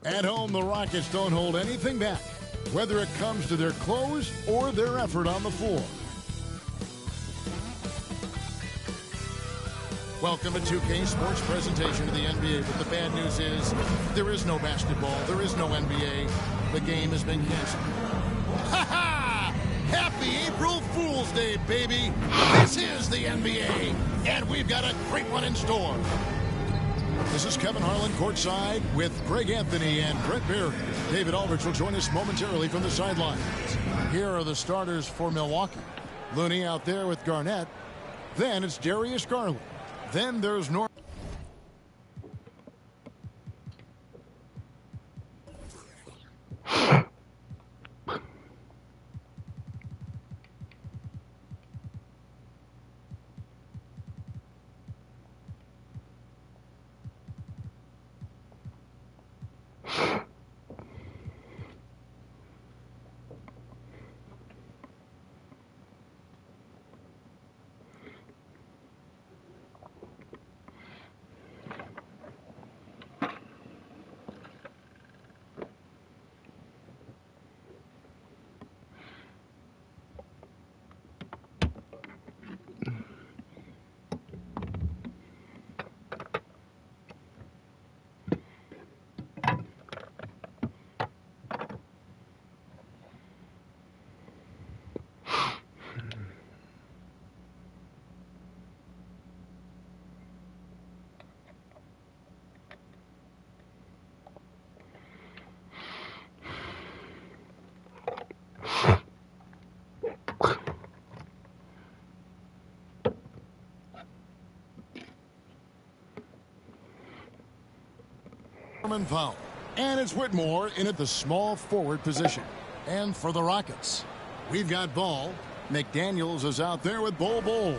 At home, the Rockets don't hold anything back, whether it comes to their close or their effort on the floor. Welcome to 2K Sports presentation of the NBA, but the bad news is there is no basketball, there is no NBA. The game has been canceled. Ha ha! Happy April Fool's Day, baby! This is the NBA, and we've got a great one in store. This is Kevin Harlan courtside with Greg Anthony and Brett Berry. David Aldridge will join us momentarily from the sidelines. Here are the starters for Milwaukee. Looney out there with Garnett. Then it's Darius Garland. Then there's Norman. Powell. And it's Whitmore in at the small forward position. And for the Rockets, we've got Ball. McDaniels is out there with Bol.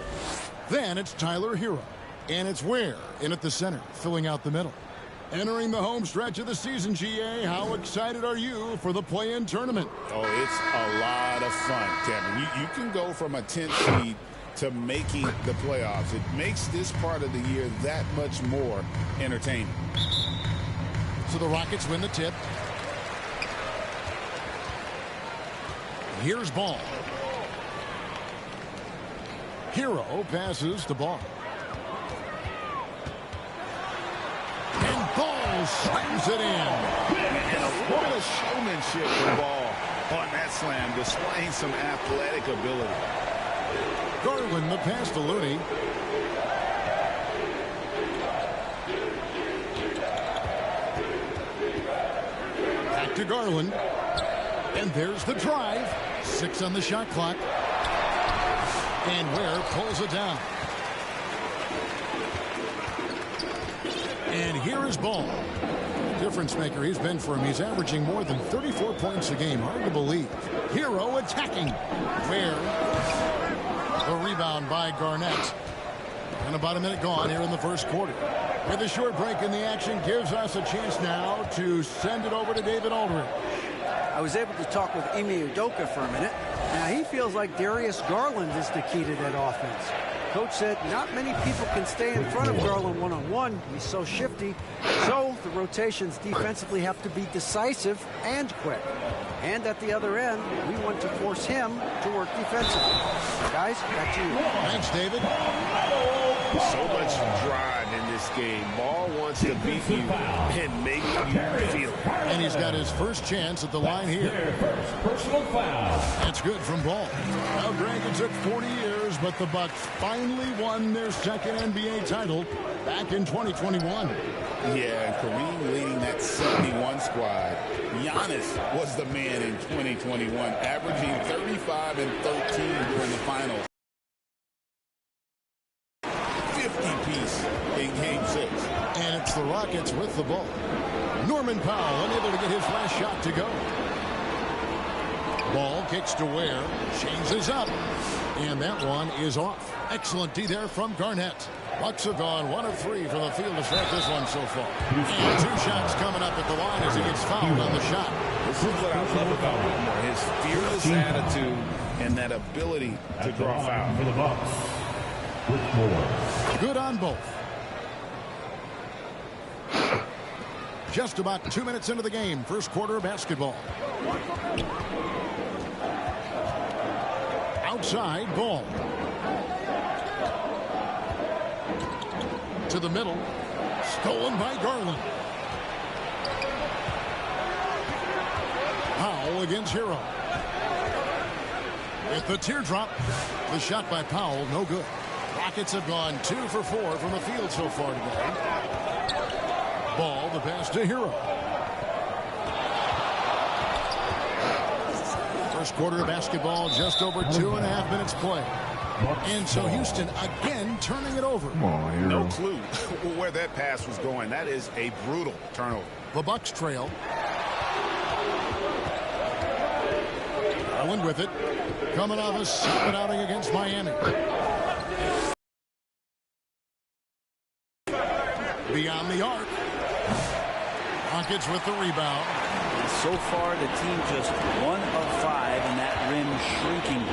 Then it's Tyler Hero. And it's Ware in at the center, filling out the middle. Entering the home stretch of the season, GA, how excited are you for the play-in tournament? Oh, it's a lot of fun, Kevin. You can go from a 10th seed to making the playoffs. It makes this part of the year that much more entertaining. So the Rockets win the tip. Here's Ball. Hero passes to Ball. And Ball slams it in. And a little bit of showmanship from Ball on that slam, displaying some athletic ability. Garland the pass to Looney. To Garland, and there's the drive. 6 on the shot clock, and Ware pulls it down. And here is Ball. Difference maker he's been for him. He's averaging more than 34 points a game. Hard to believe. Hero attacking. Ware. The rebound by Garnett. And about a minute gone here in the first quarter. With a short break in the action gives us a chance now to send it over to David Aldridge. I was able to talk with Emi Udoka for a minute. Now he feels like Darius Garland is the key to that offense. Coach said not many people can stay in front of Garland one-on-one. He's so shifty. So the rotations defensively have to be decisive and quick. And at the other end, we want to force him to work defensively. Guys, back to you. Thanks, David. So much drive in this game. Ball wants to beat you and make you feel it. And he's got his first chance at the line here. Personal foul. That's good from Ball. Now, Greg, it took 40 years, but the Bucks finally won their second NBA title back in 2021. Yeah, Kareem leading that 71 squad. Giannis was the man in 2021, averaging 35 and 13 during the finals. 50-piece in Game 6. And it's the Rockets with the ball. Norman Powell unable to get his last shot to go. Ball kicks to Ware. Changes up. And that one is off. Excellent D there from Garnett. Bucks have gone 1 of 3 from the field to start this one so far. And 2 shots coming up at the line as he gets fouled on the shot. This is what I love about Whitmore, his fearless attitude and that ability to draw foul. For the Bucks, Whitmore. Good on both. Just about 2 minutes into the game. First quarter of basketball. Outside ball. To the middle. Stolen by Garland. Powell against Hero. With the teardrop. The shot by Powell, no good. Rockets have gone 2 for 4 from the field so far today. Ball, the pass to Hero. First quarter of basketball, just over 2.5 minutes play. And so Houston again turning it over. No clue where that pass was going. That is a brutal turnover. The Bucks trail. Garland with it. Coming off a solid outing against Miami. Beyond the arc. Rockets with the rebound. And so far, the team just 1 of 5, and that rim shrinking.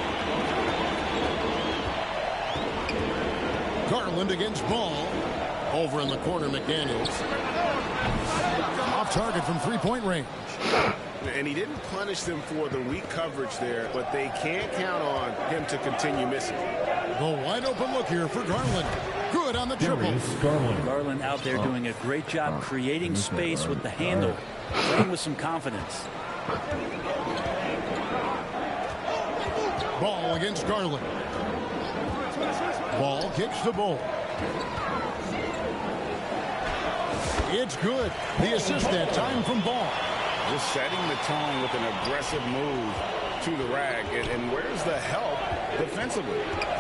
Garland against Ball. Over in the corner, McDaniels. Off target from three-point range. And he didn't punish them for the weak coverage there, but they can't count on him to continue missing. The wide open look here for Garland. Good on the triple. Garland out there doing a great job creating space with the handle, playing with some confidence. Ball against Garland. Ball kicks the ball. It's good. The assist that time from Ball. Just setting the tone with an aggressive move to the rag. And where's the help defensively?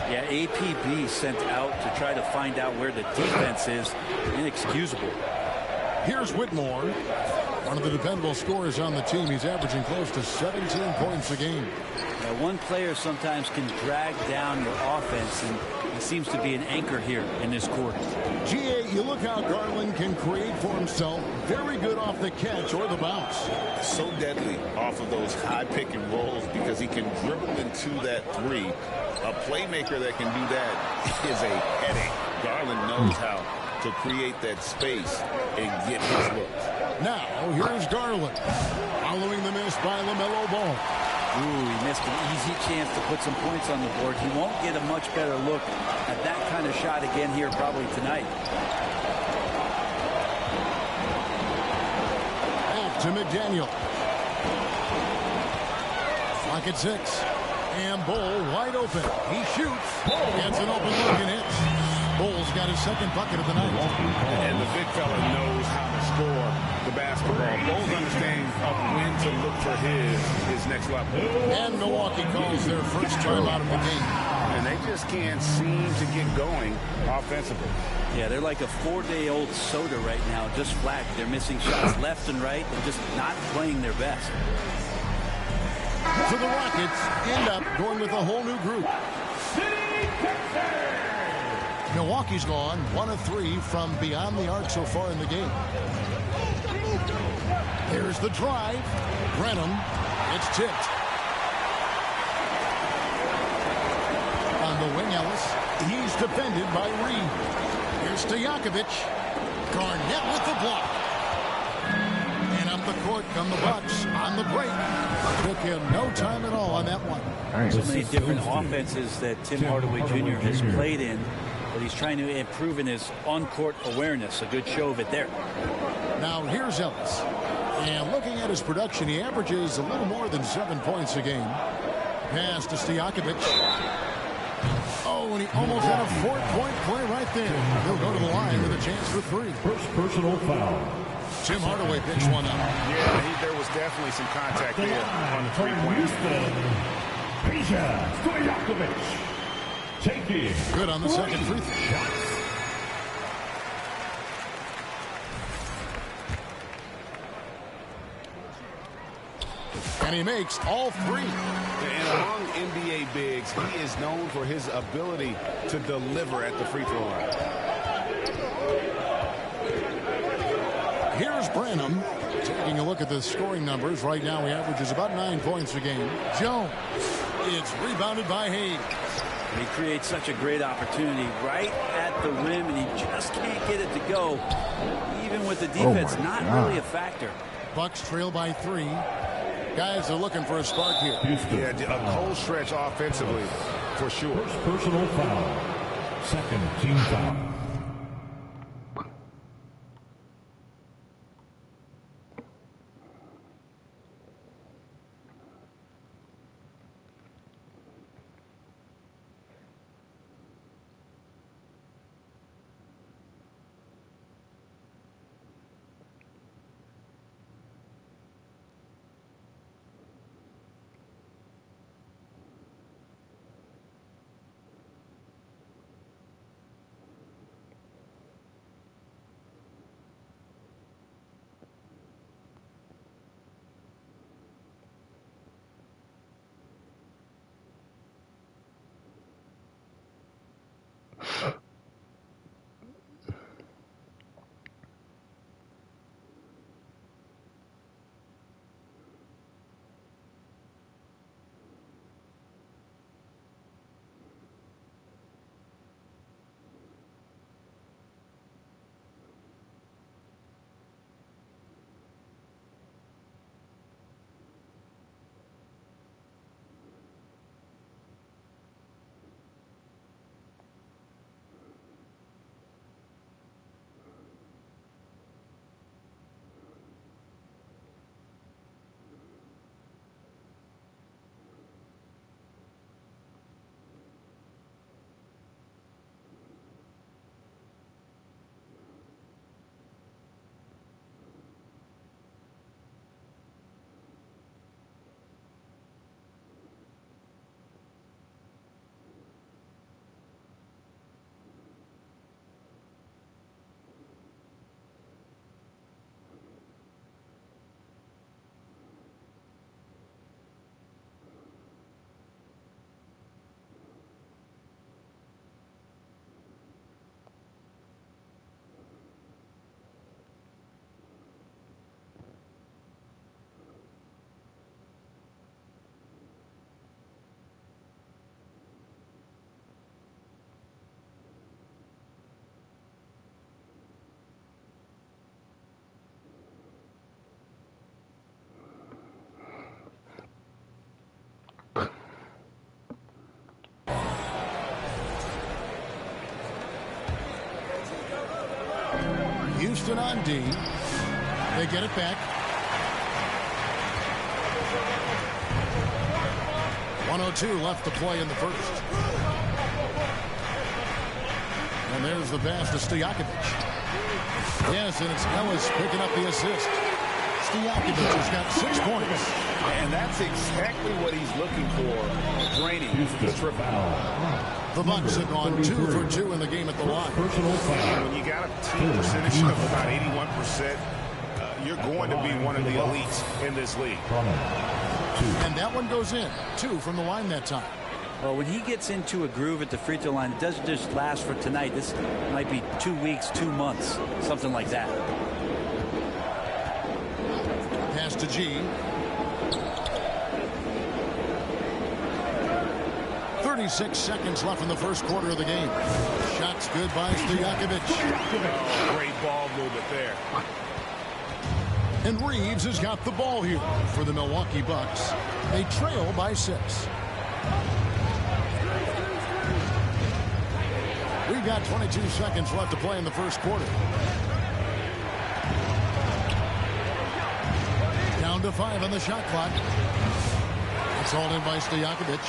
Yeah, APB sent out to try to find out where the defense is. Inexcusable. Here's Whitmore. One of the dependable scorers on the team. He's averaging close to 17 points a game. Now, one player sometimes can drag down your offense, and he seems to be an anchor here in this quarter. GA, you look how Garland can create for himself. Very good off the catch or the bounce. So deadly off of those high pick and rolls because he can dribble into that three. A playmaker that can do that is a headache. Garland knows how to create that space and get his looks. Now, here's Garland. Following the miss by LaMelo Ball. Ooh, he missed an easy chance to put some points on the board. He won't get a much better look at that kind of shot again here probably tonight. Off to McDaniel. Clock at 6. And Bull wide open. He shoots. Gets an open look and hits. Bull's got his second bucket of the night. And the big fella knows how to score the basketball. Bulls understand when to look for his next level. And Milwaukee calls their first time out of the game. And they just can't seem to get going offensively. Yeah, they're like a 4-day-old soda right now, just flat. They're missing shots left and right. They're just not playing their best. So the Rockets end up going with a whole new group. Milwaukee's gone 1 of 3 from beyond the arc so far in the game. Here's the drive. Brenham. It's tipped. On the wing, Ellis. He's defended by Reed. Here's Stojakovic. Garnett with the block. And up the court come the Bucks on the break. Took him no time at all on that one. So many different offenses that Tim Hardaway Jr. has played in, but he's trying to improve in his on-court awareness. A good show of it there. Now here's Ellis. And looking at his production, he averages a little more than 7 points a game. Pass to Stojakovic. Oh, and he almost had a 4-point play right there. He'll go to the line with a chance for 3. First personal foul. Tim Hardaway picks one up. Yeah, there was definitely some contact there on the three-point. Stojakovic. Taking. Good on the second free throw. And he makes all 3. And among NBA bigs, he is known for his ability to deliver at the free throw line. Here's Branham. Taking a look at the scoring numbers. Right now he averages about 9 points a game. Jones. It's rebounded by Hayes. He creates such a great opportunity right at the rim, and he just can't get it to go. Even with the defense not really a factor. Bucks trail by 3. Guys are looking for a spark here. Yeah, a cold stretch offensively, for sure. First personal foul. Second team foul. Houston on D. They get it back. 1:02 left to play in the first. And there's the pass to Stojakovic. Yes, and it's Ellis picking up the assist. Stojakovic has got 6 points. And that's exactly what he's looking for, draining the triple. The Bucks have gone 2 for 2 in the game at the line. When you got a team percentage of about 81%, you're going to be one of the elites in this league. And that one goes in. 2 from the line that time. Well, when he gets into a groove at the free throw line, it doesn't just last for tonight. This might be 2 weeks, 2 months, something like that. Pass to G. 36 seconds left in the first quarter of the game. Shots good by Stojakovic. Oh, great ball movement there. And Reeves has got the ball here for the Milwaukee Bucks. They trail by 6. We've got 22 seconds left to play in the first quarter. Down to 5 on the shot clock. It's all in by Stojakovic.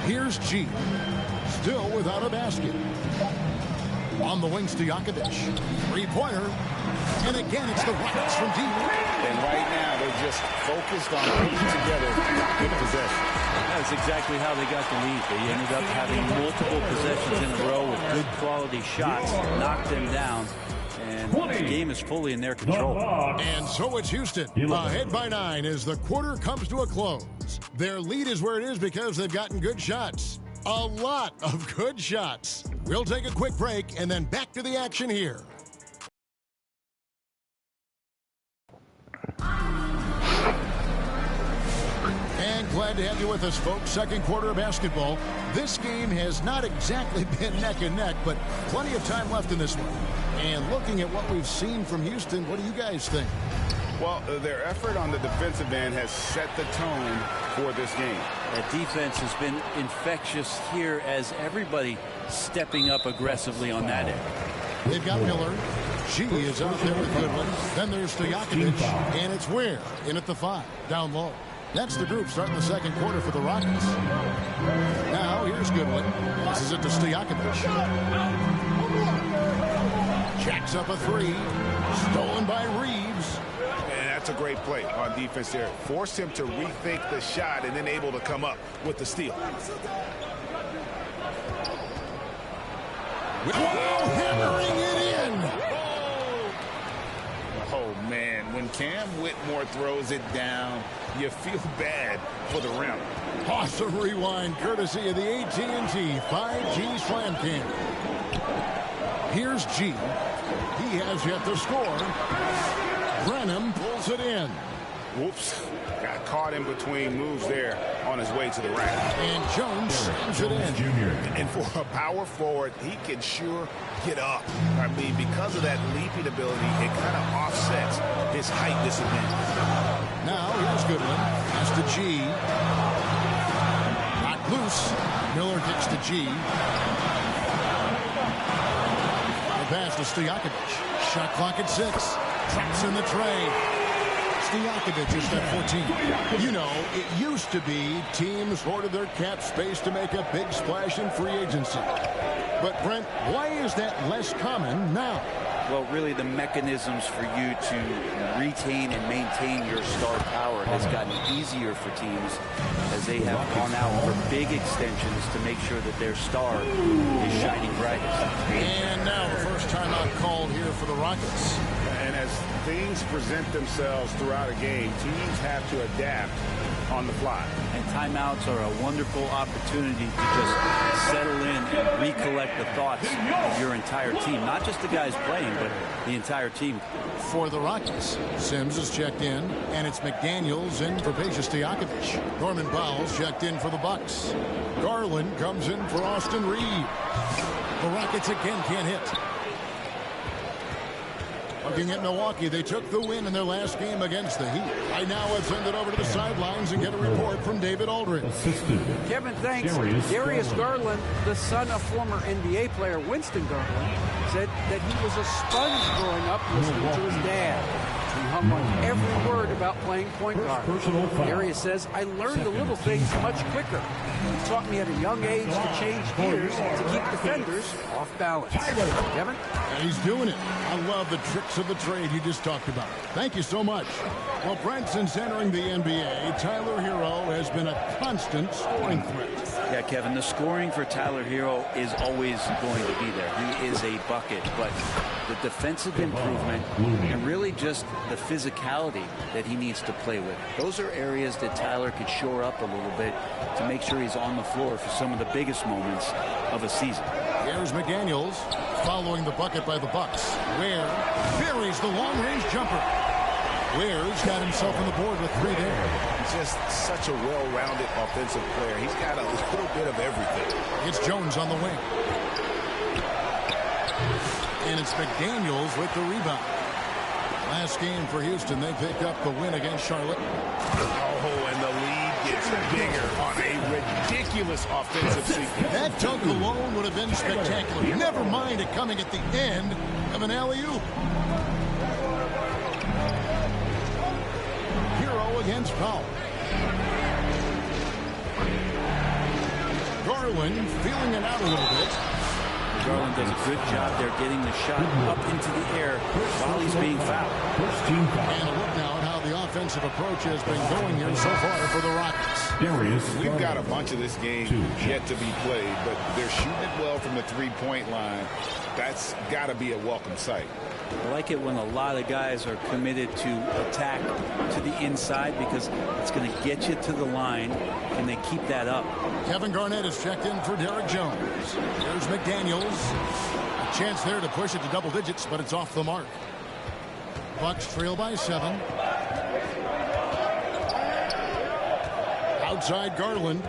Here's G. Still without a basket. On the wing, Stojakovic. 3-pointer. And again, it's the Rockets from deep. And right now, they're just focused on putting together good possession. That's exactly how they got the lead. They ended up having multiple possessions in a row with good quality shots, knocked them down, and the game is fully in their control. And so it's Houston, ahead by 9 as the quarter comes to a close. Their lead is where it is because they've gotten good shots. A lot of good shots. We'll take a quick break and then back to the action here. And Glad to have you with us, folks. Second quarter of basketball. This game has not exactly been neck and neck, but plenty of time left in this one. And looking at what we've seen from Houston, what do you guys think? Well, their effort on the defensive end has set the tone for this game. That defense has been infectious here as everybody stepping up aggressively on that end. They've got Miller. She is out there with Goodwin. Then there's Stojakovic, and it's Ware in at the 5, down low. That's the group starting the second quarter for the Rockets. Now, here's Goodwin. Passes it to Stojakovic. Jacks up a 3. Stolen by Reeves. And that's a great play on defense there. Forced him to rethink the shot and then able to come up with the steal. Wow, hammering it in. Oh, man, when Cam Whitmore throws it down, you feel bad for the rim. Awesome rewind, courtesy of the AT&T 5G Slam Cam. Here's G. He has yet to score. Brenham pulls it in. Whoops. Got caught in between moves there on his way to the rack. And Jones slams it in. And for a power forward, he can sure get up. I mean, because of that leaping ability, it kind of offsets his height disadvantage. Now here's Goodwin. Pass to G. Knocked loose. Miller kicks to G. The pass to Stojakovic. Shot clock at 6. Traps in the tray. Stojakovic is at 14. You know, it used to be teams hoarded their cap space to make a big splash in free agency. But, Brent, why is that less common now? Well, really, the mechanisms for you to retain and maintain your star power has gotten easier for teams as they have gone out for big extensions to make sure that their star is shining brightest. And now the first timeout called here for the Rockets. And as things present themselves throughout a game, teams have to adapt on the fly. And timeouts are a wonderful opportunity to just settle in and recollect the thoughts of your entire team. Not just the guys playing, but the entire team. For the Rockets, Sims is checked in, and it's McDaniels in for Peja Stojakovic. Norman Powell's checked in for the Bucks. Garland comes in for Austin Reed. The Rockets again can't hit. Looking at Milwaukee, they took the win in their last game against the Heat. Right now, let's send it over to the sidelines and get a report from David Aldridge. Kevin, thanks. Darius Garland, the son of former NBA player Winston Garland, said that he was a sponge growing up listening to his dad. He hung on every word about playing point guard. Darius says, I learned the little things much quicker. He taught me at a young age to change gears to keep defenders off balance. Kevin? And he's doing it. I love the tricks of the trade you just talked about. Thank you so much. Well, Brent, since entering the NBA, Tyler Hero has been a constant scoring threat. Yeah, Kevin, the scoring for Tyler Hero is always going to be there. He is a bucket, but the defensive improvement and really just the physicality that he needs to play with. Those are areas that Tyler could shore up a little bit to make sure he's on the floor for some of the biggest moments of a season. Here's McDaniels following the bucket by the Bucks. Ware buries the long-range jumper. Ware's got himself on the board with 3 there. He's just such a well-rounded offensive player. He's got a little bit of everything. It's Jones on the wing. And it's McDaniels with the rebound. Last game for Houston, they picked up the win against Charlotte. Oh, and the lead gets bigger on a ridiculous offensive sequence. That dunk alone would have been spectacular. Never mind it coming at the end of an alley-oop. Hero against Powell. Garland feeling it out a little bit. Garland does a good job there getting the shot up into the air while he's being fouled. And a look now at how the offensive approach has been going here so far for the Rockets. We've got a bunch of this game yet to be played, but they're shooting it well from the three-point line. That's got to be a welcome sight. I like it when a lot of guys are committed to attack to the inside because it's going to get you to the line, and they keep that up. Kevin Garnett is checked in for Derek Jones. There's McDaniels. A chance there to push it to double digits, but it's off the mark. Bucks trail by 7. outside Garland.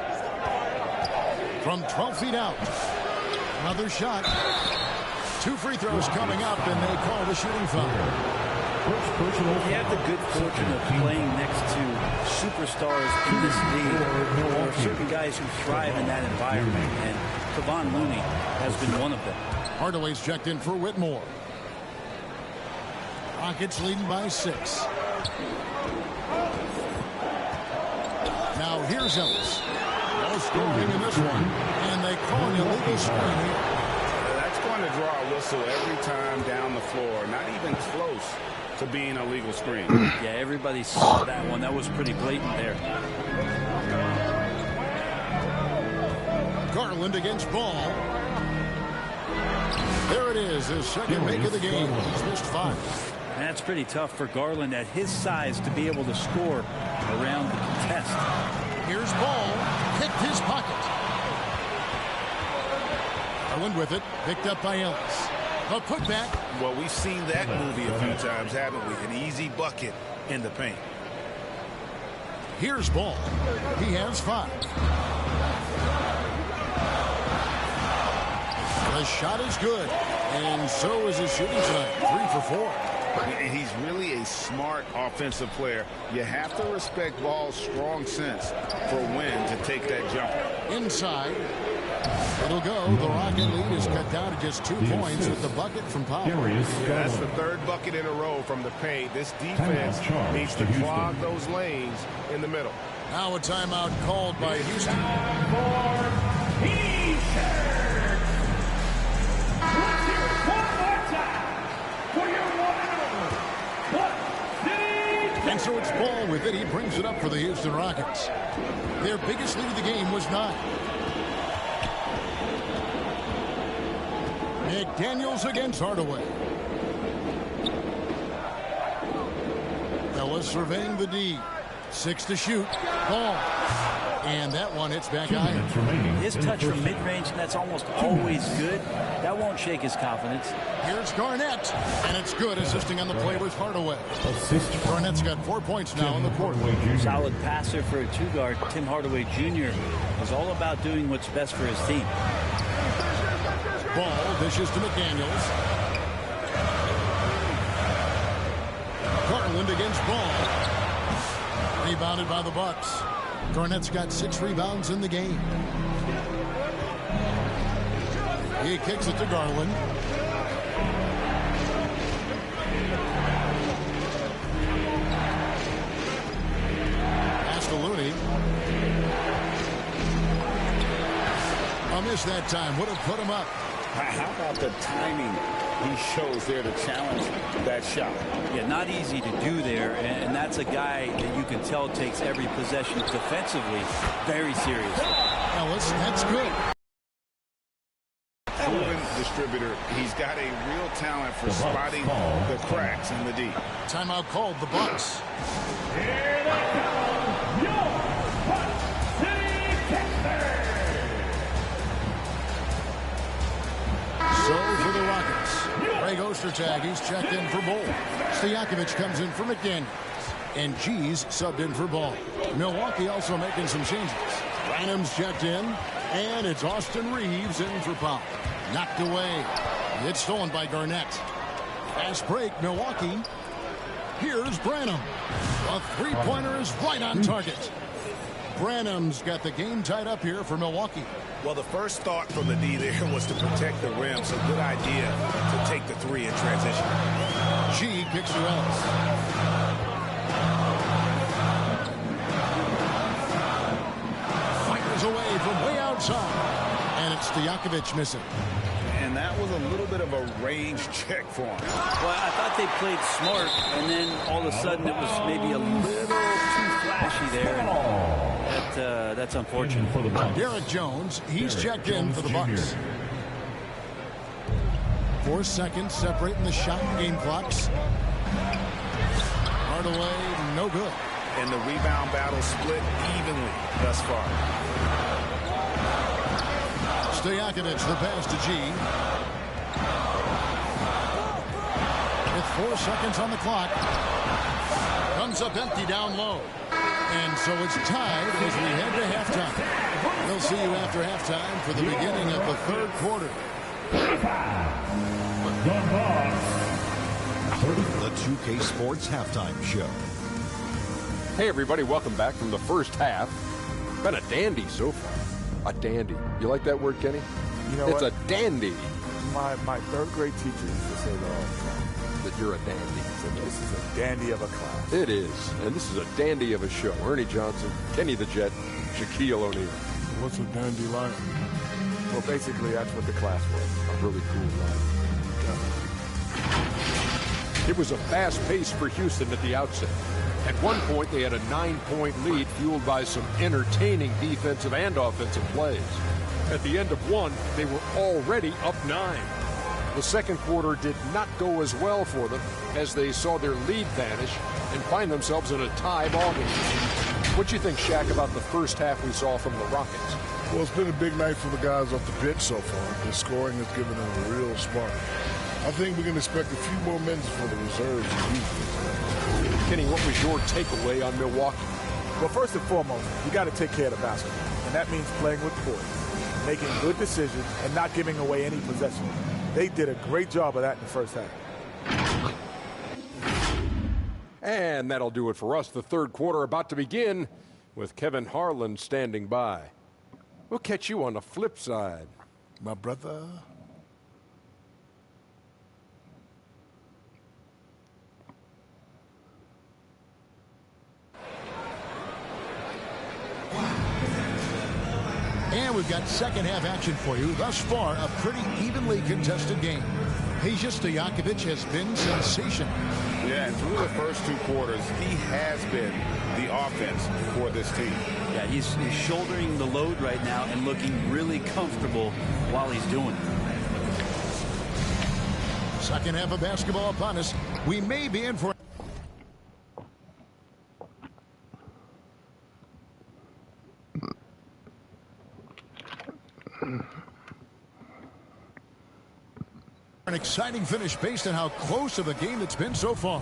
From 12 feet out. Another shot. 2 free throws coming up, and they call the shooting foul. You have the good fortune of playing next to superstars in this league. There are certain guys who thrive in that environment, and Kevon Looney has been one of them. Hardaway's checked in for Whitmore. Rockets leading by 6. Now here's Ellis. No scoring in this one, and they call an illegal screen here. That's going to draw a whistle every time down the floor. Not even close to being a legal screen. Yeah, everybody saw that one. That was pretty blatant there. Garland against Ball. There it is, his second make of the game. He's missed 5. That's pretty tough for Garland at his size to be able to score around the contest. Here's Ball, kicked his pocket. Garland with it, picked up by Ellis. A putback. Well, we've seen that movie a few times, haven't we? An easy bucket in the paint. Here's Ball. He has 5. The shot is good, and so is his shooting tonight. 3 for 4. He's really a smart offensive player. You have to respect Ball's strong sense for when to take that jump. Inside. It'll go. The Rocket lead is cut down to just 2 points with the bucket from Powell. That's the 3rd bucket in a row from the paint. This defense needs to clog those lanes in the middle. Now a timeout called by Houston. And so it's Ball with it. He brings it up for the Houston Rockets. Their biggest lead of the game was 9. McDaniels against Hardaway. Ellis surveying the D. 6 to shoot. Ball. And that one hits back iron. His touch from mid-range, that's almost always good. That won't shake his confidence. Here's Garnett. And it's good. Assisting on the play was Hardaway. Garnett's got 4 points now in the quarter. Solid passer for a 2-guard. Tim Hardaway Jr. is all about doing what's best for his team. Ball dishes to McDaniels. Garland against Ball. Rebounded by the Bucks. Garnett's got 6 rebounds in the game. He kicks it to Garland. Pass to Looney. A miss that time. Would have put him up. How about the timing he shows there to challenge that shot? Yeah, not easy to do there, and that's a guy that you can tell takes every possession defensively very serious. Ellis, that's good. Proven distributor. He's got a real talent for spotting the cracks in the D. Timeout called the Bucks. Here they come, your Bucks City Texans. So for the Rockets, Greg Ostertag, he's checked in for Ball. Stojakovic comes in for McDaniels. And G's subbed in for Ball. Milwaukee also making some changes. Branham's checked in. And it's Austin Reeves in for Powell. Knocked away. It's stolen by Garnett. Fast break, Milwaukee. Here's Branham. A three-pointer is right on target. Branham's got the game tied up here for Milwaukee. Well, the first thought from the D there was to protect the rim, so good idea to take the 3 in transition. G kicks to Ellis. Fires away from way outside. And it's Stojakovic missing. And that was a little bit of a range check for him. Well, I thought they played smart, and then all of a sudden it was maybe a little too flashy there. And that's unfortunate. Derek Jones, he's checked in for the Bucks. 4 seconds separating the shot and game clocks. Hardaway, no good. And the rebound battle split evenly thus far. Stojakovic, the pass to G. With 4 seconds on the clock. Comes up empty down low. And so it's tied as we head to halftime. We'll see you after halftime for the beginning of the third quarter. The 2K Sports Halftime Show. Hey, everybody. Welcome back from the first half. Been a dandy so far. A dandy. You like that word, Kenny? You know it's what? a dandy. My third grade teacher used to say that all the time. That you're a dandy. So this is a dandy of a class. It is. And this is a dandy of a show. Ernie Johnson, Kenny the Jet, Shaquille O'Neal. What's a dandy like? Well, basically, that's what the class was. A really cool line. It was a fast pace for Houston at the outset. At one point, they had a 9-point lead fueled by some entertaining defensive and offensive plays. At the end of one, they were already up 9. The second quarter did not go as well for them as they saw their lead vanish and find themselves in a tie ballgame. What do you think, Shaq, about the first half we saw from the Rockets? Well, it's been a big night for the guys off the bench so far. The scoring has given them a real spark. I think we can expect a few more minutes for the reserves in Houston. Kenny, what was your takeaway on Milwaukee? Well, first and foremost, you got to take care of the basketball. And that means playing with the boys, making good decisions, and not giving away any possession. They did a great job of that in the first half. And that'll do it for us. The third quarter about to begin with Kevin Harlan standing by. We'll catch you on the flip side. My brother. And we've got second half action for you. Thus far, a pretty evenly contested game. Peja Stojakovic has been sensational. Yeah, and through the first 2 quarters, he has been the offense for this team. Yeah, he's shouldering the load right now and looking really comfortable while he's doing it. Second half of basketball upon us. We may be in for an exciting finish based on how close of a game it's been so far.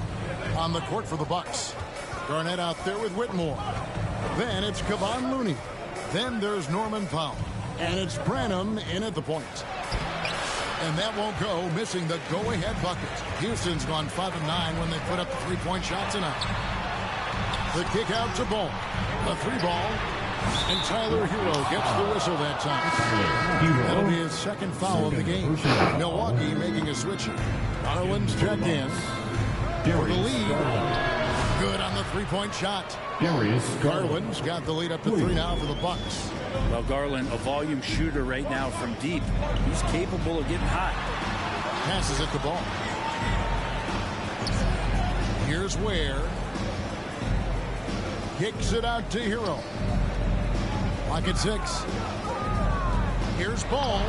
On the court for the Bucks. Garnett out there with Whitmore. Then it's Kevon Looney. Then there's Norman Powell. And it's Branham in at the point. And that won't go, missing the go-ahead bucket. Houston's gone 5-9 when they put up the three-point shot tonight. The kick out to Ball. The 3-ball. And Tyler Hero gets the whistle that time. That'll be his second foul of the game. Milwaukee making a switch. Garland's checked in. For the lead. Good on the three-point shot. Garland's got the lead up to 3 now for the Bucks. Well, Garland, a volume shooter right now from deep. He's capable of getting hot. Passes at the ball. Here's Ware. Kicks it out to Hero. Lock at 6. Here's Ball.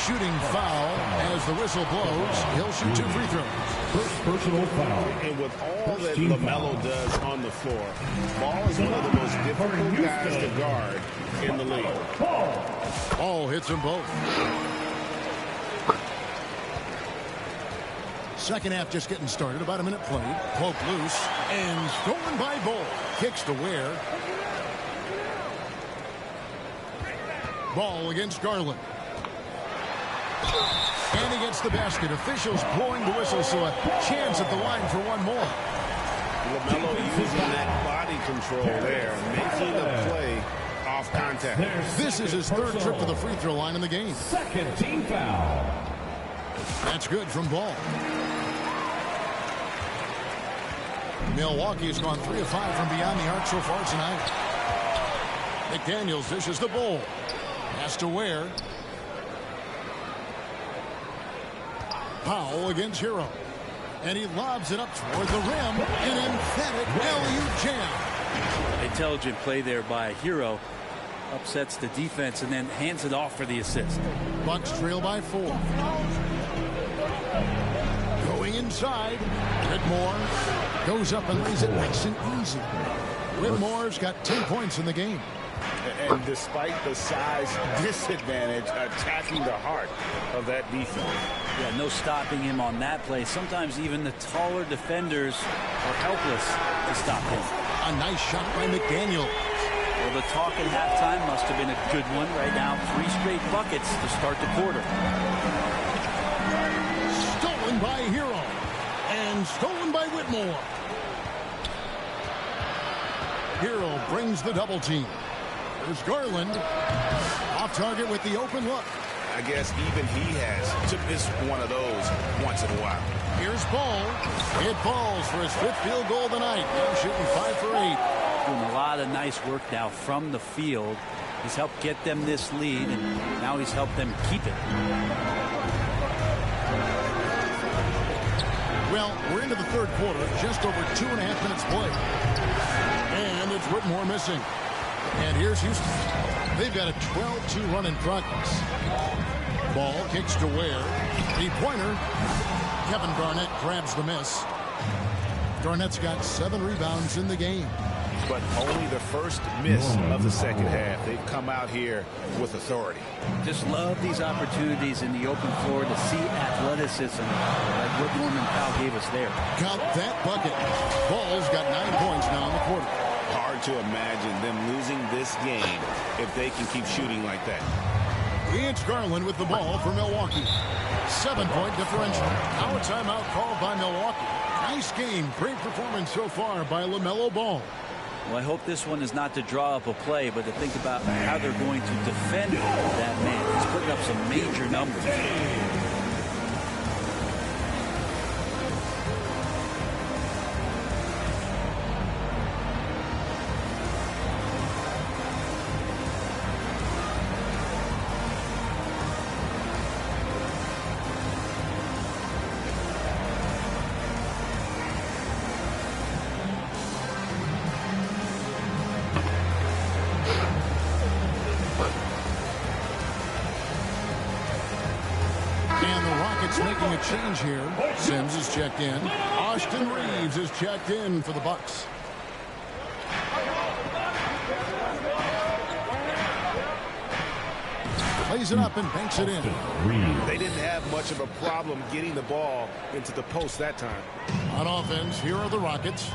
Shooting foul as the whistle blows. He'll shoot 2 free throws. First personal foul. And with all that LaMelo does on the floor, Ball is one of the most difficult guys to guard in the league. Ball hits them both. Second half just getting started. About a minute played. Poke loose. And stolen by Ball. Kicks to Ware. Ball against Garland. And he gets the basket. Officials blowing the whistle, so a chance at the line for one more. LaMelo using that body control there, making the play off contact. This is his third trip to the free throw line in the game. Second team foul. That's good from Ball. Milwaukee has gone 3 of 5 from beyond the arc so far tonight. McDaniels dishes the Ball. Has to Ware. Powell against Hero. And he lobs it up toward the rim. An emphatic alley-oop jam. Intelligent play there by Hero. Upsets the defense and then hands it off for the assist. Bucks trail by 4. Going inside. Whitmore goes up and lays it nice and easy. Whitmore's got 10 points in the game. And despite the size disadvantage, attacking the heart of that defense. Yeah, no stopping him on that play. Sometimes even the taller defenders are helpless to stop him. A nice shot by McDaniel. Well, the talk at halftime must have been a good one. Right now, 3 straight buckets to start the quarter. Stolen by Hero. And stolen by Whitmore. Hero brings the double team. There's Garland. Off target with the open look. I guess even he has to miss one of those once in a while. Here's Ball. It falls for his 5th field goal tonight. Now shooting 5 for 8. Doing a lot of nice work now from the field. He's helped get them this lead, and now he's helped them keep it. Well, we're into the 3rd quarter. Just over 2.5 minutes played. And it's Whitmore missing. And here's Houston. They've got a 12-2 run in progress. Ball kicks to Ware. Three-pointer. Kevin Garnett grabs the miss. Garnett's got 7 rebounds in the game. But only the first miss of the second half. They've come out here with authority. Just love these opportunities in the open floor to see athleticism like what Norman Powell gave us there. Count that bucket. Ball's got 9 points now in the quarter. Hard to imagine them losing this game if they can keep shooting like that. It's Garland with the ball for Milwaukee. 7-point differential. Now a timeout called by Milwaukee. Nice game. Great performance so far by LaMelo Ball. Well, I hope this one is not to draw up a play, but to think about how they're going to defend that man. He's putting up some major numbers. Making a change here. Sims is checked in. Austin Reeves is checked in for the Bucks. Plays it up and banks it in. They didn't have much of a problem getting the ball into the post that time. On offense, here are the Rockets.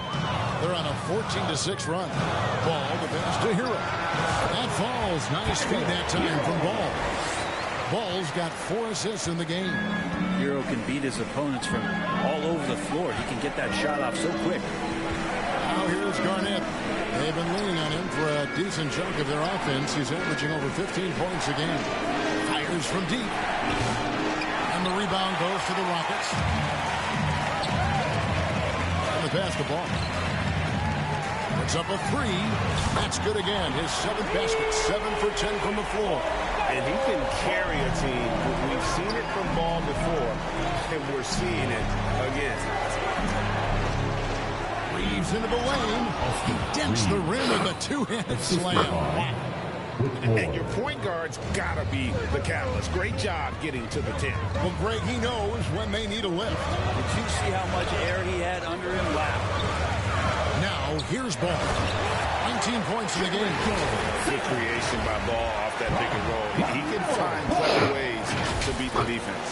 They're on a 14-6 run. Ball the pass to Hero. That falls. Nice feed that time from Ball. Ball's got 4 assists in the game. Hero can beat his opponents from all over the floor. He can get that shot off so quick. Now here's Garnett. They've been leaning on him for a decent chunk of their offense. He's averaging over 15 points a game. Fires from deep. And the rebound goes to the Rockets. And the basketball. It's up a 3. That's good again. His 7th basket. 7 for 10 from the floor. And he can carry a team. We've seen it from Ball before, and we're seeing it again. Reeves into the lane. He dents the rim with a 2-handed slam. Wow. And your point guard's got to be the catalyst. Great job getting to the 10. Well, Greg, he knows when they need a lift. Did you see how much air he had under him? Wow. Now, here's Ball. 19 points in the game. Good creation by Ball off that pick and roll. He can find clever ways to beat the defense.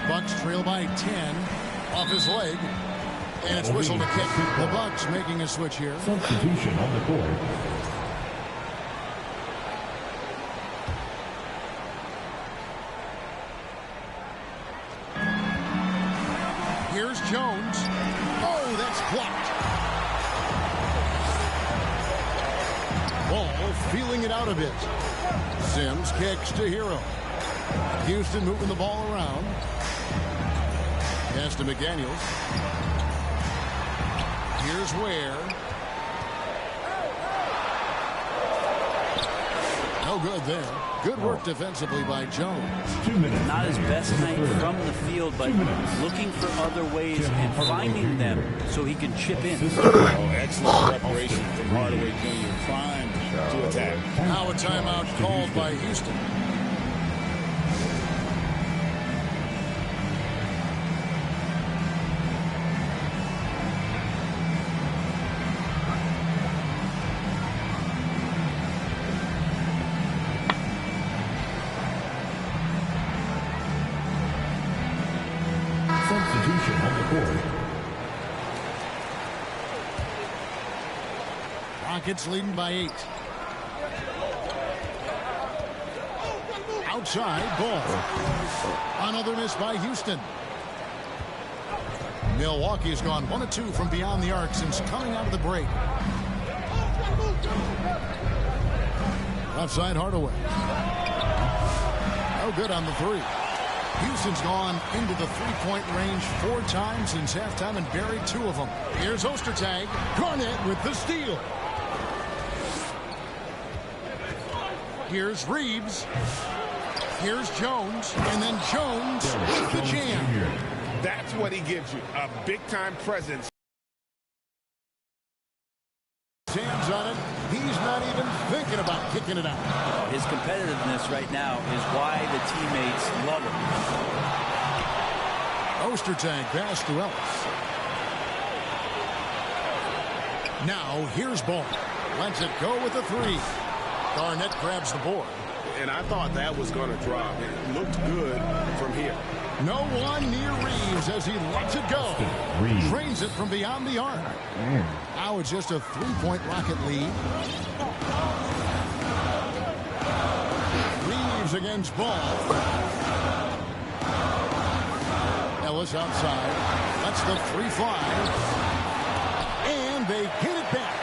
Bucks trail by 10 off his leg. And it's whistled to kick. The Bucks making a switch here. Substitution on the court. Here's Jones. Oh, that's blocked. Ball feeling it out a bit. Sims kicks to Hero. Houston moving the ball around. Pass to McDaniels. Here's Ware. No good there. Good work defensively by Jones. 2 minutes. Not his best night from the field, but looking for other ways and finding them so he can chip in. Oh, excellent preparation from Hardaway Jr. Primed to attack. Now a timeout called by Houston. action on the court. Rockets leading by 8. Outside, ball. Another miss by Houston. Milwaukee's gone 1 of 2 from beyond the arc since coming out of the break. Outside Hardaway. No good on the 3. Houston's gone into the three-point range 4 times since halftime and buried 2 of them. Here's Ostertag. Garnett with the steal. Here's Reeves. Here's Jones. And then Jones with the jam. That's what he gives you, a big-time presence. Hands on it. He's not even thinking about kicking it out. His competitiveness right now is why the teammates love him. Ostertag pass to Ellis. Now here's Ball. Lets it go with the 3. Garnett grabs the board. And I thought that was going to drop. It looked good from here. No one near Reeves as he lets it go. Trains it from beyond the arc. Now it's just a 3-point Rocket lead. Reeves against Ball. Ellis outside. Lets the 3 fly. And they hit it back.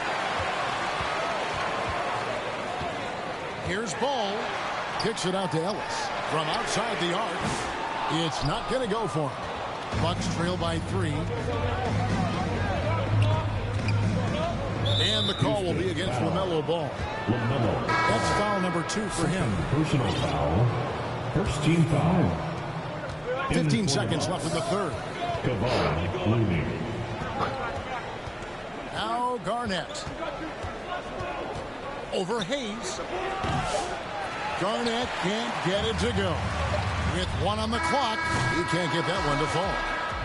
Here's Ball. Kicks it out to Ellis. From outside the arc. It's not going to go for him. Bucks trail by 3. And the call will be against LaMelo Ball. That's foul number 2 for him. Personal foul. First team foul. 15 seconds left in the 3rd. Kevon Looney. Now Garnett. Over Hayes. Garnett can't get it to go. With 1 on the clock, he can't get that one to fall.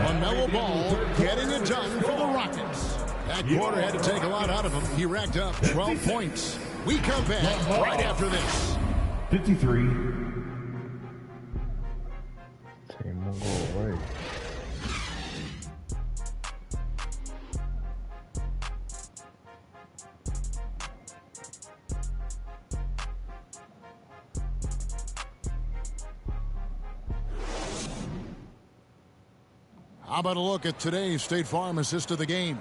LaMelo Ball getting it done for the Rockets. That quarter had to take a lot out of him. He racked up 12 points. We come back right after this. 53. Team will go away. How about a look at today's State Farm assist of the game?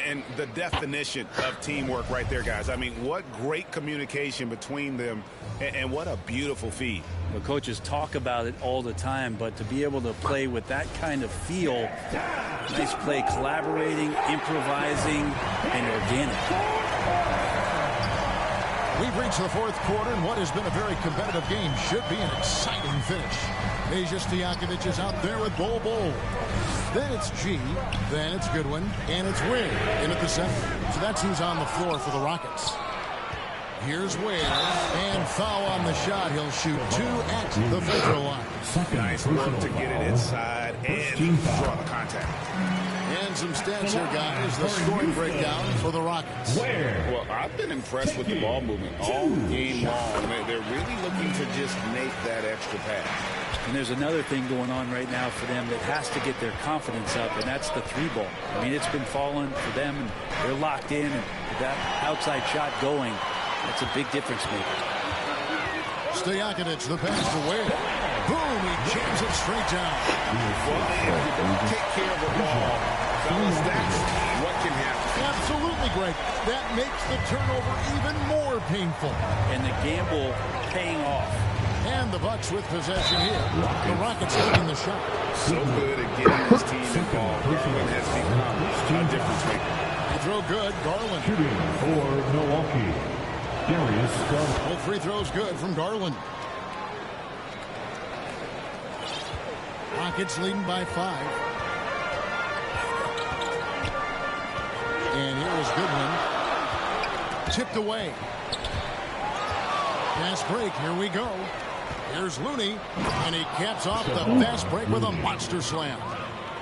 And the definition of teamwork right there, guys. I mean, what great communication between them, and what a beautiful feed. The coaches talk about it all the time, but to be able to play with that kind of feel, nice play, collaborating, improvising, and organic. We've reached the 4th quarter, and what has been a very competitive game should be an exciting finish. Asia Stojakovic is out there with Bol. Then it's G, then it's Goodwin, and it's Ware in at the center. So that's who's on the floor for the Rockets. Here's Ware, and foul on the shot. He'll shoot 2 at the free throw line. Nice work to get it inside and draw the contact. And some stats here, guys. The scoring breakdown for the Rockets. Well, I've been impressed with the ball movement all game long. They're really looking to just make that extra pass. And there's another thing going on right now for them that has to get their confidence up, and that's the 3 ball. I mean, it's been falling for them, and they're locked in, and with that outside shot going, that's a big difference maker. Stojakovic, the pass to Ware. Boom, he jams it straight down. Well, if you don't take care of the ball, fellas, that's what can happen. Absolutely great. That makes the turnover even more painful. And the gamble paying off. And the Bucks with possession here. The Rockets taking the shot. So good at getting his team involved. Garland has become a difference maker. They throw good. Garland. Shooting for Milwaukee. Darius Garland. Both free throws good from Garland. Rockets leading by 5. And here is Goodwin. Tipped away. Fast break. Here we go. Here's Looney. And he caps off the fast break with a monster slam.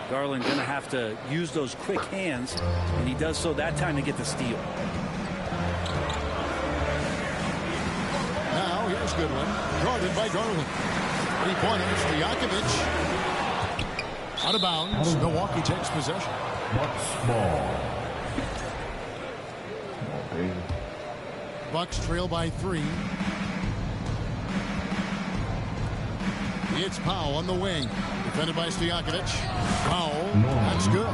Garland going to have to use those quick hands, and he does so that time to get the steal. Now here's Goodwin. Guarded by Garland. 3-pointer. Stojakovic. Out of bounds. Milwaukee takes possession. Bucks ball. Bucks trail by 3. It's Powell on the wing. Defended by Stojakovic. Powell. That's good.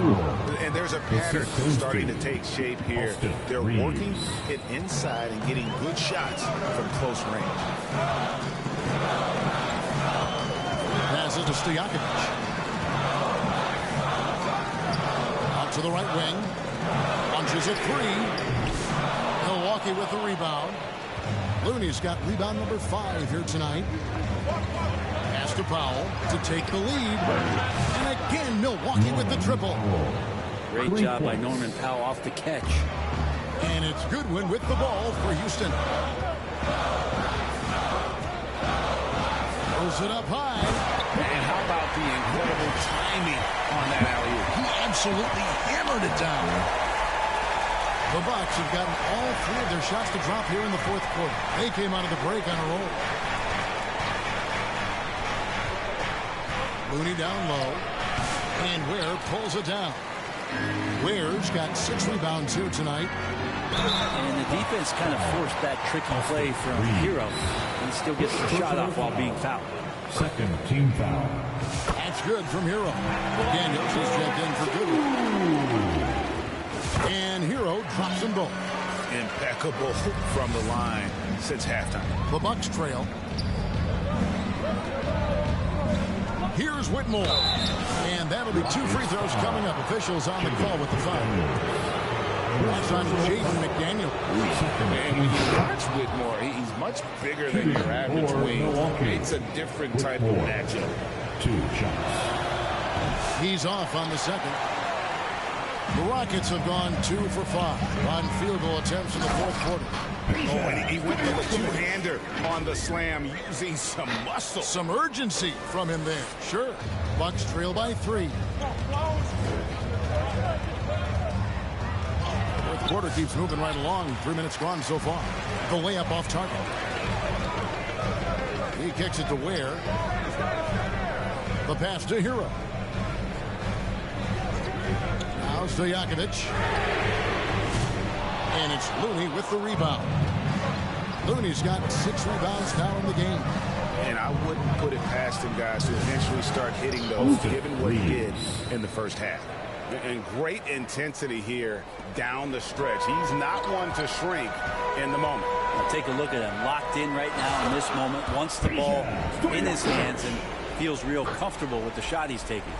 And there's a pattern starting to take shape here. They're working it inside and getting good shots from close range. Passes to Stojakovic. Out to the right wing. Launches a 3. Milwaukee with the rebound. Looney's got rebound number 5 here tonight. Pass to Powell to take the lead. And again, Milwaukee with the triple. Great job by Norman Powell off the catch. And it's Goodwin with the ball for Houston. Throws it up high. And how about the incredible timing on that alley-oop? He absolutely hammered it down. The Bucks have gotten all 3 of their shots to drop here in the 4th quarter. They came out of the break on a roll. Looney down low. And Ware pulls it down. Ware's got 6 rebounds here tonight. And the defense kind of forced that tricky play from Hero. He still gets the shot off while being fouled. Second team foul. That's good from Hero. Daniels is checked in for Goodwin. And Hero drops them both. Impeccable from the line since halftime. The Bucks trail. Here's Whitmore. And that'll be 2 free throws coming up. Officials on the call with the foul. That's on Jaden McDaniel. And when you watch Whitmore, he's much bigger than your average wing. It's a different type of matchup. 2 shots. He's off on the second. The Rockets have gone 2 for 5 on field goal attempts in the 4th quarter. Oh, and he went with a 2-hander on the slam, using some muscle. Some urgency from him there. Sure. Bucks trail by 3. 4th quarter keeps moving right along. 3 minutes gone so far. The layup off target. He kicks it to Ware. The pass to Hero. Now Stojakovic. And it's Looney with the rebound. Looney's got 6 rebounds now in the game. And I wouldn't put it past him, guys, to eventually start hitting those, given what he did in the first half. And great intensity here down the stretch. He's not one to shrink in the moment. Now take a look at him, locked in right now in this moment, wants the ball in his hands and feels real comfortable with the shot he's taking.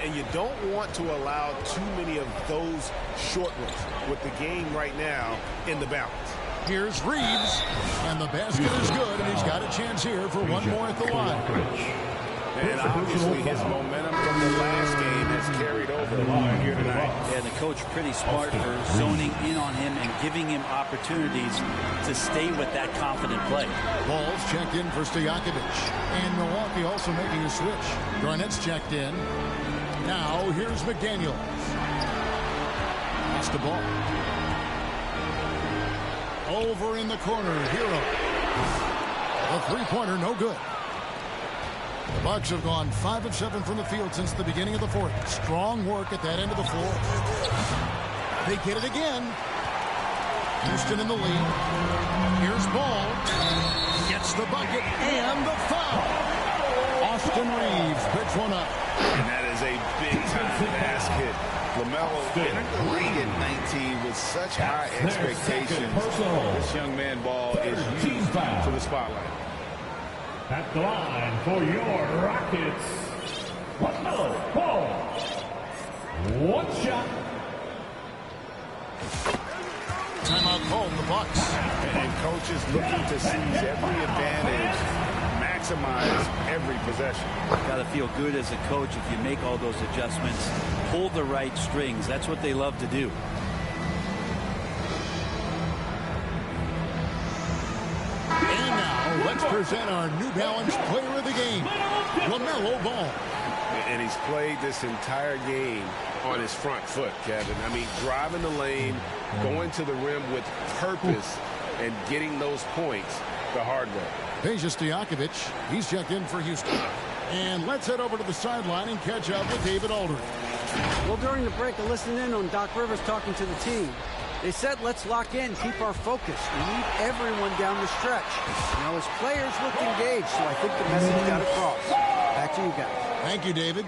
And you don't want to allow too many of those short ones with the game right now in the balance. Here's Reeves, and the basket is good, and he's got a chance here for one more at the line. And obviously his momentum from the last game has carried over here tonight. Yeah, the coach pretty smart for zoning in on him and giving him opportunities to stay with that confident play. Ball's checked in for Stojakovic, and Milwaukee also making a switch. Garnett's checked in. Now here's McDaniel. That's the ball. Over in the corner, Hero. The three-pointer, no good. The Bucks have gone 5 of 7 from the field since the beginning of the 4th. Strong work at that end of the floor. They get it again. Houston in the lead. Here's Ball. Gets the bucket and the foul. Austin Reeves picks one up. And that is a big-time basket. LaMelo in great at 19 with such high expectations. This young man ball is used to the spotlight. At the line for your Rockets, LaMelo Ball. One shot. Timeout called the Bucks. And coaches looking to seize every advantage, maximize every possession. Got to feel good as a coach if you make all those adjustments, pull the right strings. That's what they love to do. And now let's present our New Balance player of the game, LaMelo Ball. And he's played this entire game on his front foot, Kevin. I mean, driving the lane, going to the rim with purpose, and getting those points the hard way. Peja Stojakovic, he's checked in for Houston. And let's head over to the sideline and catch up with David Aldridge. Well, during the break, I listened in on Doc Rivers talking to the team. They said, let's lock in, keep our focus. We need everyone down the stretch. Now, his players looked engaged, so I think the message got across. Back to you guys. Thank you, David.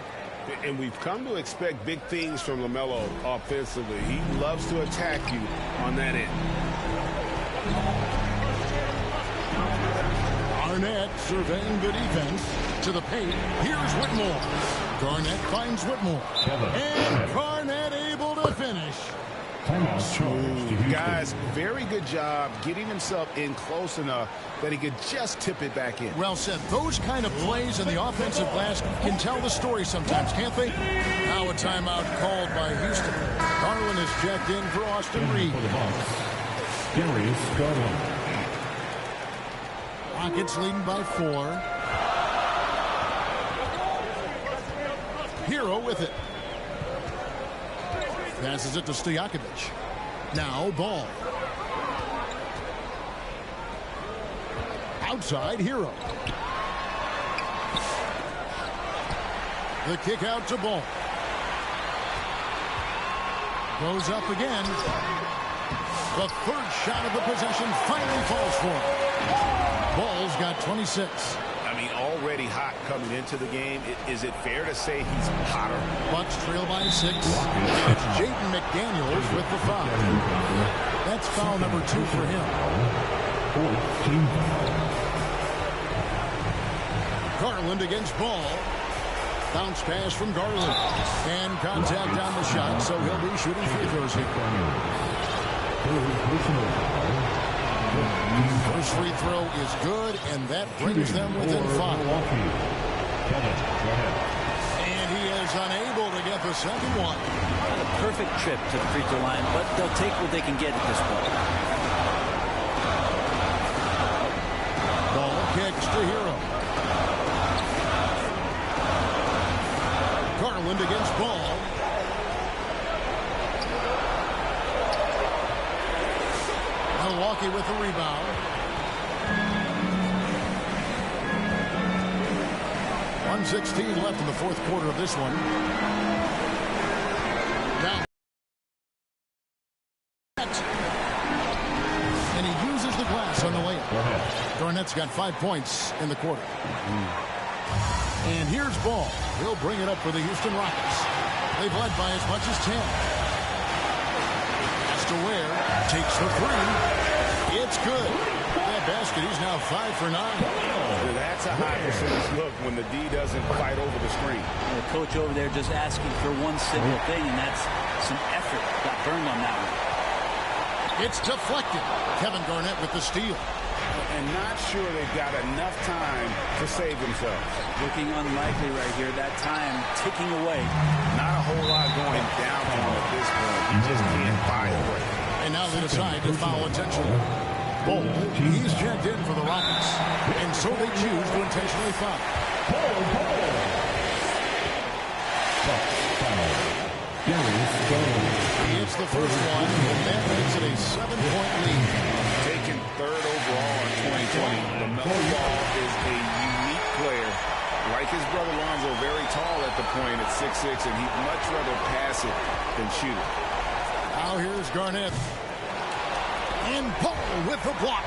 And we've come to expect big things from LaMelo offensively. He loves to attack you on that end. Garnett surveying the defense to the paint. Here's Whitmore. Garnett finds Whitmore. And Garnett able to finish. Guys, very good job getting himself in close enough that he could just tip it back in. Well said. Those kind of plays in the offensive glass can tell the story sometimes, can't they? Now a timeout called by Houston. Garland is checked in for Austin Reed. Rockets leading by 4. Hero with it. Passes it to Stojakovic. Now Ball. Outside Hero. The kick out to Ball. Goes up again. The third shot of the possession finally falls for him. Ball's got 26. I mean, already hot coming into the game. Is it fair to say he's hotter? Bucks trail by 6. It's Jaden McDaniels with the foul. That's foul number 2 for him. Garland against Ball. Bounce pass from Garland. And contact on the shot, so he'll be shooting free throws here. First free throw is good, and that brings them within 5. And he is unable to get the second one. Not a perfect trip to the free throw line, but they'll take what they can get at this point. Ball kicks to Hero. Garland against Ball. Milwaukee with the rebound. 1:16 left in the fourth quarter of this one. Down. And he uses the glass on the layup. Garnett's got 5 points in the quarter. And here's Ball. He'll bring it up for the Houston Rockets. They've led by as much as 10. Ware takes the 3. It's good. That basket, he's now 5 for 9. Well, that's a high percentage look when the D doesn't fight over the screen. And the coach over there just asking for one simple thing, and that's some effort. Got burned on that one. It's deflected. Kevin Garnett with the steal. And not sure they've got enough time to save themselves. Looking unlikely right here. That time ticking away. Not a whole lot going down to him at this point. He just can't buy it. And now they decide to foul intentionally. Ball, he's checked in for the Rockets. And so they choose to intentionally foul. It's the first one, and that makes it a 7-point lead. Taken 3rd overall in 2020. LaMelo Ball is a unique player. Like his brother Lonzo, very tall at the point at 6'6", and he'd much rather pass it than shoot it. Now here's Garnett. And Paul with the block.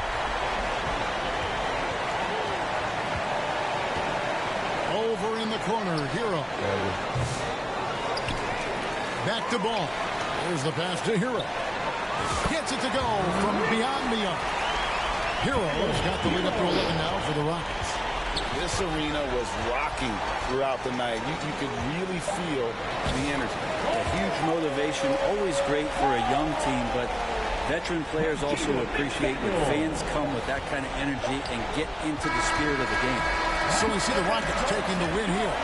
Over in the corner, Hero. Back to Ball. There's the pass to Hero. Gets it to go from beyond the arc. Hero's got the lead up to 11 now for the Rockets. This arena was rocking throughout the night. You could really feel the energy. A huge motivation, always great for a young team, but veteran players also appreciate when fans come with that kind of energy and get into the spirit of the game. So we see the Rockets taking the win here.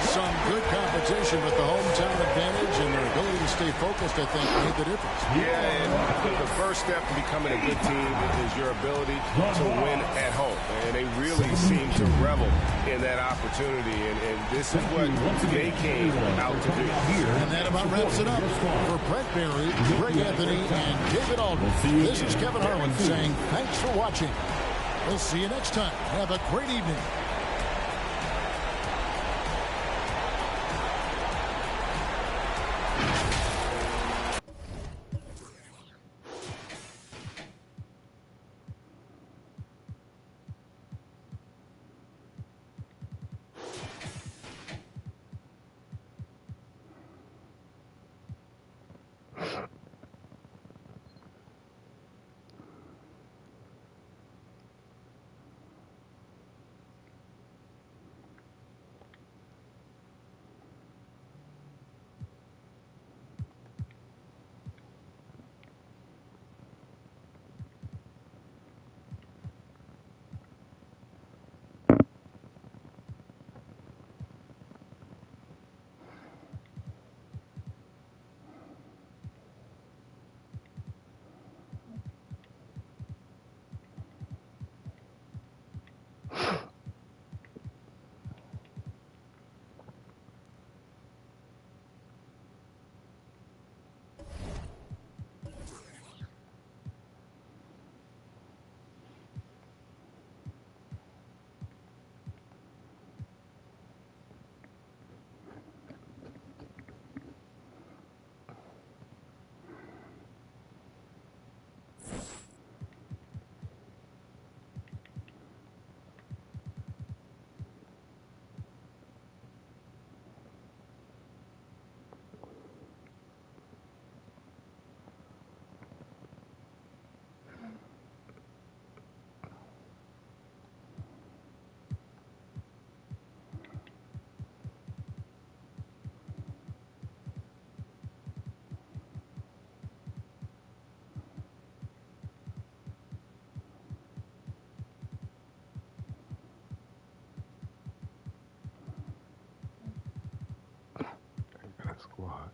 Some good competition, but the hometown advantage and their ability to stay focused, I think, made the difference. Yeah, and the first step to becoming a good team is your ability to win at home. And they really seem to revel in that opportunity. And this is what they came out to do. And that about wraps it up. For Brett Barry, Greg Anthony, and David Aldridge, this is Kevin Harlan saying thanks for watching. We'll see you next time. Have a great evening. squad.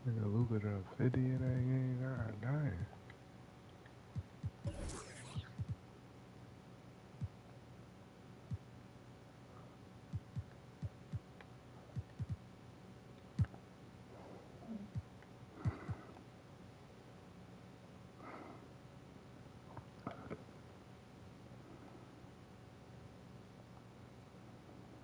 Nigga Luka dropped 50 in that game.